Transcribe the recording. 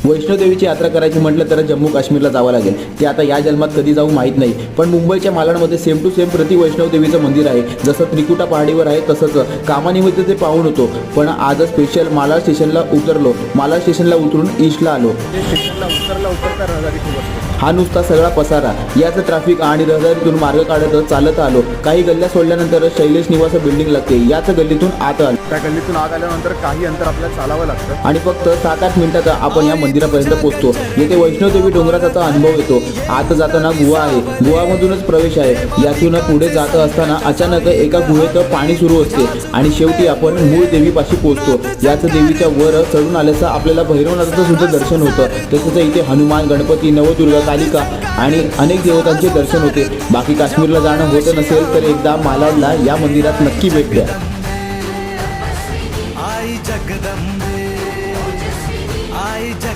वैष्णोदेवीची यात्रा करायची म्हटलं तर जम्मू काश्मीरला जावं लागेल. ते आता या जन्मात कधी जाऊ माहीत नाही, पण मुंबईच्या मालाडमध्ये सेम टू सेम प्रति वैष्णोदेवीचं मंदिर आहे. जसं त्रिकुटा पहाडीवर आहे तसंच कामानिमित्त ते पाहून होतो. पण आज स्पेशल मालाड स्टेशनला उतरलो. मालाड स्टेशनला उतरून ईस्टला आलो. हा नुसता सगळा पसारा, याचं ट्रॅफिक आणि रहदारीतून मार्ग काढत चालत आलो. काही गल्ल्या सोडल्यानंतर शैलेश निवास बिल्डिंग लागते. याच गल्लीतून आत आलो. त्या गल्लीतून आत आल्यानंतर काही अंतर आपल्याला चालावं लागतं आणि फक्त 7-8 मिनिटात आपण या मंदिरापर्यंत पोहोचतो. येथे वैष्णोदेवी डोंगराचा अनुभव येतो. आत जाताना गुहा आहे, गुहामधूनच प्रवेश आहे. यातून पुढे जात असताना अचानक एका गुहेत पाणी सुरू असते आणि शेवटी आपण मूळ देवीपाशी पोहोचतो. याच देवीच्या वर चढून आल्याचं आपल्याला भैरवनाथाचं सुद्धा दर्शन होतं. तसेच इथे हनुमान, गणपती, नवदुर्गा, कालिका आणि अनेक देवतांचे दर्शन होते. बाकी काश्मीरला जाणं होत नसेल तर एकदा मालाडला या मंदिरात नक्की भेट द्या. आई जगदंबा